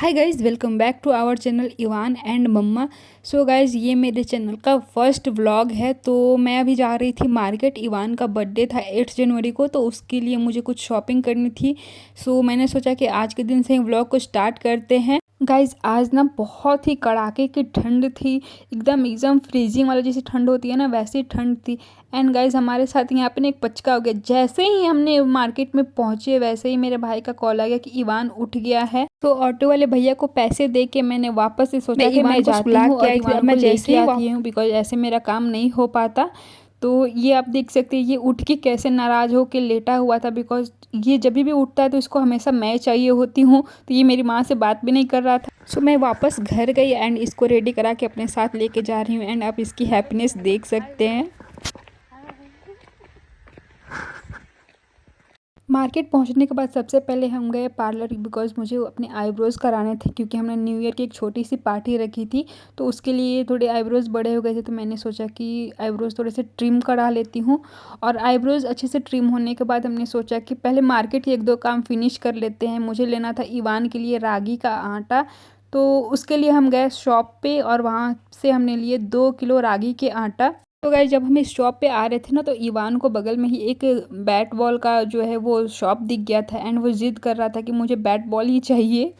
Hi guys, welcome back to our channel Ivan and mama. So guys, ये मेरे channel का first vlog है। तो मैं अभी जा रही थी मार्केट। इवान का बर्थडे था 8 जनवरी को, तो उसके लिए मुझे कुछ शॉपिंग करनी थी। सो मैंने सोचा कि आज के दिन से ही व्लॉग को स्टार्ट करते हैं। गाइज़, आज ना बहुत ही कड़ाके की ठंड थी। एकदम एकदम फ्रीजिंग वाला जैसी ठंड होती है ना, वैसी ठंड थी। एंड गाइज़, हमारे साथ यहाँ पे ना एक पचका हो गया। जैसे ही हमने मार्केट में पहुँचे वैसे ही मेरे भाई का कॉल आ गया कि इवान उठ गया है। तो ऑटो वाले भैया को पैसे दे के मैंने वापस से सोचा कि मैं जाती हूँ और इवान को लेके आती हूँ, बिकॉज ऐसे मेरा काम नहीं हो पाता। तो ये आप देख सकते हैं, ये उठ के कैसे नाराज़ हो के लेटा हुआ था, बिकॉज ये जब भी उठता है तो इसको हमेशा मैं चाहिए होती हूँ। तो ये मेरी माँ से बात भी नहीं कर रहा था। सो मैं वापस घर गई एंड इसको रेडी करा के अपने साथ लेके जा रही हूँ। एंड आप इसकी हैप्पीनेस देख सकते हैं। मार्केट पहुंचने के बाद सबसे पहले हम गए पार्लर, बिकॉज मुझे अपने आईब्रोज़ कराने थे, क्योंकि हमने न्यू ईयर की एक छोटी सी पार्टी रखी थी। तो उसके लिए थोड़े आईब्रोज़ बड़े हो गए थे, तो मैंने सोचा कि आईब्रोज़ थोड़े से ट्रिम करा लेती हूँ। और आईब्रोज़ अच्छे से ट्रिम होने के बाद हमने सोचा कि पहले मार्केट के एक दो काम फिनिश कर लेते हैं। मुझे लेना था इवान के लिए रागी का आटा, तो उसके लिए हम गए शॉप पे और वहाँ से हमने लिए 2 किलो रागी के आटा। तो गाइस, जब हम इस शॉप पे आ रहे थे ना, तो इवान को बगल में ही एक बैट बॉल का जो है वो शॉप दिख गया था। एंड वो ज़िद कर रहा था कि मुझे बैट बॉल ही चाहिए।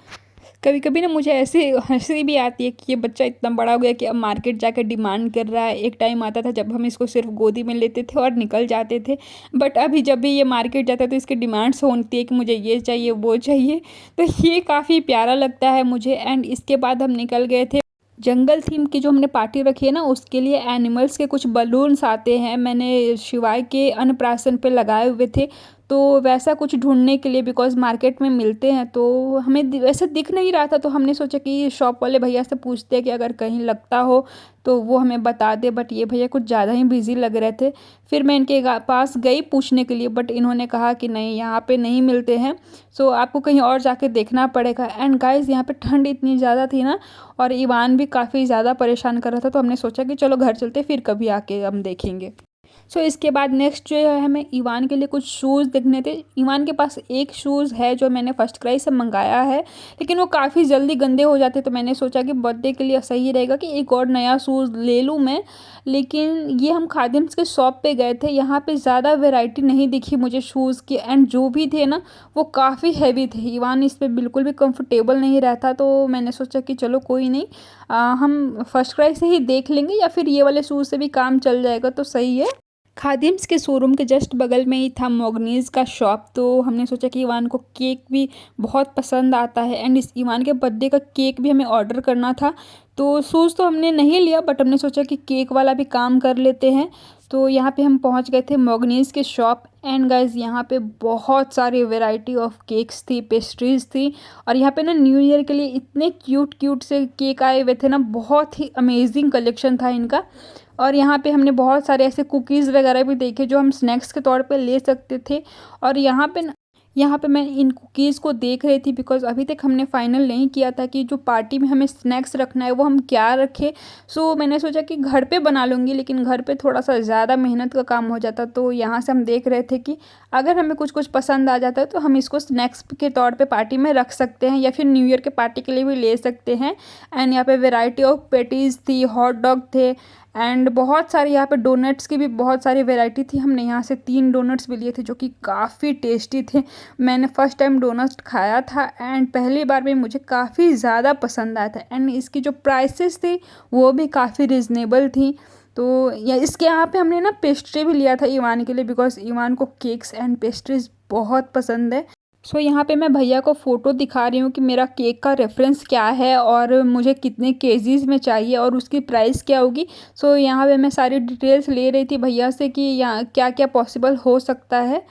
कभी कभी ना मुझे ऐसे हंसी भी आती है कि ये बच्चा इतना बड़ा हो गया कि अब मार्केट जाकर डिमांड कर रहा है। एक टाइम आता था जब हम इसको सिर्फ गोदी में लेते थे और निकल जाते थे, बट अभी जब भी ये मार्केट जाता है तो इसकी डिमांड्स होती है कि मुझे ये चाहिए वो चाहिए। तो ये काफ़ी प्यारा लगता है मुझे। एंड इसके बाद हम निकल गए थे जंगल थीम की, जो हमने पार्टी रखी है ना, उसके लिए एनिमल्स के कुछ बलून्स आते हैं, मैंने शिवाय के अन्नप्राशन पे लगाए हुए थे। तो वैसा कुछ ढूंढने के लिए, बिकॉज मार्केट में मिलते हैं तो हमें वैसे दिख नहीं रहा था, तो हमने सोचा कि शॉप वाले भैया से पूछते हैं कि अगर कहीं लगता हो तो वो हमें बता दे। बट ये भैया कुछ ज़्यादा ही बिजी लग रहे थे। फिर मैं इनके पास गई पूछने के लिए, बट इन्होंने कहा कि नहीं, यहाँ पे नहीं मिलते हैं। सो आपको कहीं और जाके देखना पड़ेगा। एंड गाइस, यहाँ पे ठंड इतनी ज़्यादा थी ना, और इवान भी काफ़ी ज़्यादा परेशान कर रहा था, तो हमने सोचा कि चलो घर चलते, फिर कभी आके हम देखेंगे। सो इसके बाद नेक्स्ट जो है, हमें इवान के लिए कुछ शूज़ देखने थे। इवान के पास एक शूज़ है जो मैंने फर्स्ट क्राई से मंगाया है, लेकिन वो काफ़ी जल्दी गंदे हो जाते, तो मैंने सोचा कि बर्थडे के लिए सही रहेगा कि एक और नया शूज़ ले लूँ मैं। लेकिन ये हम खादिम्स के शॉप पे गए थे, यहाँ पे ज़्यादा वैरायटी नहीं दिखी मुझे शूज़ की। एंड जो भी थे ना, वो काफ़ी हैवी थे। इवान इस पर बिल्कुल भी कंफर्टेबल नहीं रहता, तो मैंने सोचा कि चलो कोई नहीं, हम फर्स्ट क्राई से ही देख लेंगे, या फिर ये वाले शूज़ से भी काम चल जाएगा तो सही है। खादिम्स के शोरूम के जस्ट बगल में ही था मोगनीज़ का शॉप। तो हमने सोचा कि इवान को केक भी बहुत पसंद आता है, एंड इस इवान के बर्थडे का केक भी हमें ऑर्डर करना था। तो शूज़ तो हमने नहीं लिया, बट हमने सोचा कि केक वाला भी काम कर लेते हैं। तो यहाँ पे हम पहुँच गए थे मोगनीज़ के शॉप। एंड गाइज, यहाँ पे बहुत सारी वेराइटी ऑफ केक्स थी, पेस्ट्रीज थी। और यहाँ पे ना न्यू ईयर के लिए इतने क्यूट क्यूट से केक आए हुए थे ना, बहुत ही अमेजिंग कलेक्शन था इनका। और यहाँ पे हमने बहुत सारे ऐसे कुकीज़ वगैरह भी देखे जो हम स्नैक्स के तौर पे ले सकते थे। और यहाँ पे मैं इन कुकीज़ को देख रही थी, बिकॉज अभी तक हमने फाइनल नहीं किया था कि जो पार्टी में हमें स्नैक्स रखना है वो हम क्या रखें। सो मैंने सोचा कि घर पे बना लूँगी, लेकिन घर पे थोड़ा सा ज़्यादा मेहनत का काम हो जाता। तो यहाँ से हम देख रहे थे कि अगर हमें कुछ कुछ पसंद आ जाता है तो हम इसको स्नैक्स के तौर पे पार्टी में रख सकते हैं, या फिर न्यू ईयर के पार्टी के लिए भी ले सकते हैं। एंड यहाँ पे वेराइटी ऑफ पेटीज़ थी, हॉट डॉग थे, एंड बहुत सारी यहाँ पे डोनट्स की भी बहुत सारी वैरायटी थी। हमने यहाँ से 3 डोनट्स भी लिए थे जो कि काफ़ी टेस्टी थे। मैंने फर्स्ट टाइम डोनट्स खाया था, एंड पहली बार में मुझे काफ़ी ज़्यादा पसंद आया था। एंड इसकी जो प्राइसेस थी वो भी काफ़ी रिजनेबल थी। तो या इसके यहाँ पे हमने ना पेस्ट्री भी लिया था इवान के लिए, बिकॉज इवान को केक्स एंड पेस्ट्रीज बहुत पसंद है। सो यहाँ पे मैं भैया को फ़ोटो दिखा रही हूँ कि मेरा केक का रेफरेंस क्या है और मुझे कितने केजीज़ में चाहिए और उसकी प्राइस क्या होगी। सो यहाँ पे मैं सारी डिटेल्स ले रही थी भैया से कि यहाँ क्या क्या पॉसिबल हो सकता है।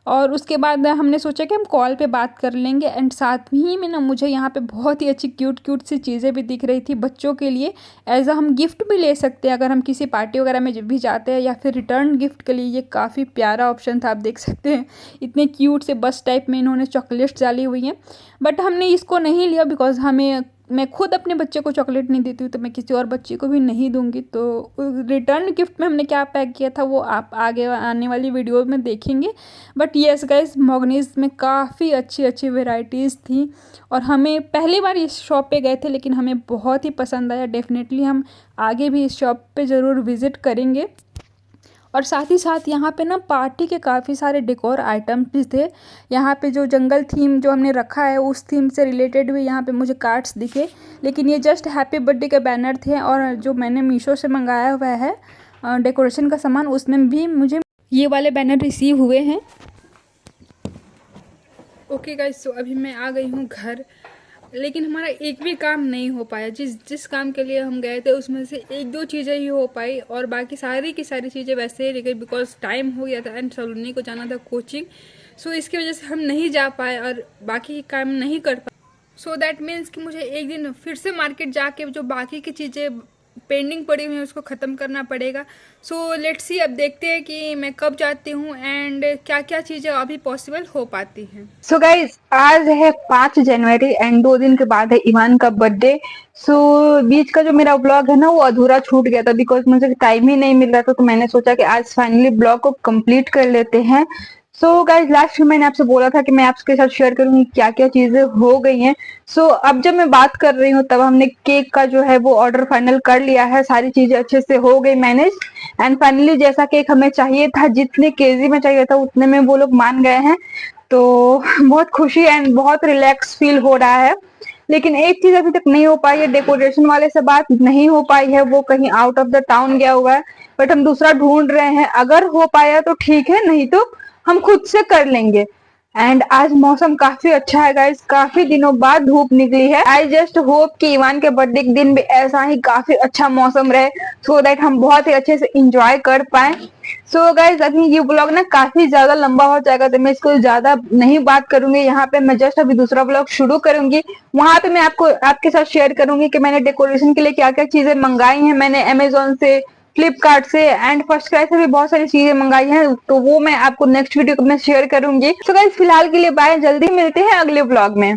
और उसके बाद हमने सोचा कि हम कॉल पे बात कर लेंगे। एंड साथ ही में ना मुझे यहाँ पे बहुत ही अच्छी क्यूट क्यूट सी चीज़ें भी दिख रही थी बच्चों के लिए। एज हम गिफ्ट भी ले सकते हैं अगर हम किसी पार्टी वगैरह में जब भी जाते हैं, या फिर रिटर्न गिफ्ट के लिए ये काफ़ी प्यारा ऑप्शन था। आप देख सकते हैं इतने क्यूट से बस टाइप में इन्होंने चॉकलेट्स डाली हुई हैं, बट हमने इसको नहीं लिया बिकॉज हमें मैं खुद अपने बच्चे को चॉकलेट नहीं देती हूँ तो मैं किसी और बच्चे को भी नहीं दूंगी। तो रिटर्न गिफ्ट में हमने क्या पैक किया था वो आप आगे आने वाली वीडियो में देखेंगे। बट येस गाइस, मॉगनीज में काफ़ी अच्छी अच्छी वेराइटीज़ थी और हमें पहली बार इस शॉप पे गए थे लेकिन हमें बहुत ही पसंद आया। डेफिनेटली हम आगे भी इस शॉप पे ज़रूर विज़िट करेंगे। और साथ ही साथ यहाँ पे ना पार्टी के काफ़ी सारे डेकोर आइटम्स भी थे। यहाँ पे जो जंगल थीम जो हमने रखा है उस थीम से रिलेटेड भी यहाँ पे मुझे कार्ड्स दिखे, लेकिन ये जस्ट हैप्पी बर्थडे के बैनर थे। और जो मैंने मीशो से मंगाया हुआ है डेकोरेशन का सामान, उसमें भी मुझे ये वाले बैनर रिसीव हुए हैं। ओके गाइस, तो अभी मैं आ गई हूँ घर, लेकिन हमारा एक भी काम नहीं हो पाया। जिस काम के लिए हम गए थे उसमें से एक दो चीज़ें ही हो पाई और बाकी सारी की सारी चीज़ें वैसे ही रह गई बिकॉज टाइम हो गया था एंड सलोनी को जाना था कोचिंग। सो इसकी वजह से हम नहीं जा पाए और बाकी काम नहीं कर पाए। सो दैट मीन्स कि मुझे एक दिन फिर से मार्केट जाके जो बाकी की चीज़ें पेंडिंग पड़ी हुई है उसको ख़त्म करना पड़ेगा। सो लेट्स सी, अब देखते हैं कि मैं कब जाती हूँ एंड क्या क्या चीज़ें अभी पॉसिबल हो पाती हैं। सो गाइज, आज है 5 जनवरी एंड 2 दिन के बाद है इवान का बर्थडे। सो बीच का जो मेरा ब्लॉग है ना वो अधूरा छूट गया था बिकॉज मुझे टाइम ही नहीं मिल रहा था। तो मैंने सोचा कि आज फाइनली ब्लॉग को कंप्लीट कर लेते हैं। सो गाइज, लास्ट में मैंने आपसे बोला था कि मैं आपके साथ शेयर करूंगी क्या क्या चीजें हो गई हैं। सो अब जब मैं बात कर रही हूँ तब हमने केक का जो है वो ऑर्डर फाइनल कर लिया है। सारी चीजें अच्छे से हो गई मैनेज एंड फाइनली जैसा केक हमें चाहिए था, जितने केजी में चाहिए था उतने में वो लोग मान गए हैं। तो बहुत खुशी एंड बहुत रिलैक्स फील हो रहा है। लेकिन एक चीज अभी तक नहीं हो पाई है, डेकोरेशन वाले से बात नहीं हो पाई है, वो कहीं आउट ऑफ द टाउन गया हुआ है। बट हम दूसरा ढूंढ रहे हैं, अगर हो पाया तो ठीक है, नहीं तो हम खुद से कर लेंगे। एंड आज मौसम काफी अच्छा है गाइस, काफी दिनों बाद धूप निकली है। आई जस्ट होप कि इवान के बर्थडे के दिन भी ऐसा ही काफी अच्छा मौसम रहे सो दैट हम बहुत ही अच्छे से इंजॉय कर पाए। सो गाइज, अभी ये ब्लॉग ना काफी ज्यादा लंबा हो जाएगा तो मैं इसको ज्यादा नहीं बात करूंगी। यहाँ पे मैं जस्ट अभी दूसरा ब्लॉग शुरू करूंगी, वहां पे मैं आपको आपके साथ शेयर करूंगी कि मैंने डेकोरेशन के लिए क्या क्या चीजें मंगाई हैं। मैंने अमेजोन से, फ्लिपकार्ट से एंड फर्स्ट क्राई से भी बहुत सारी चीजें मंगाई हैं, तो वो मैं आपको नेक्स्ट वीडियो में शेयर करूंगी। सो गाइज, फिलहाल के लिए बाय, जल्दी मिलते हैं अगले ब्लॉग में।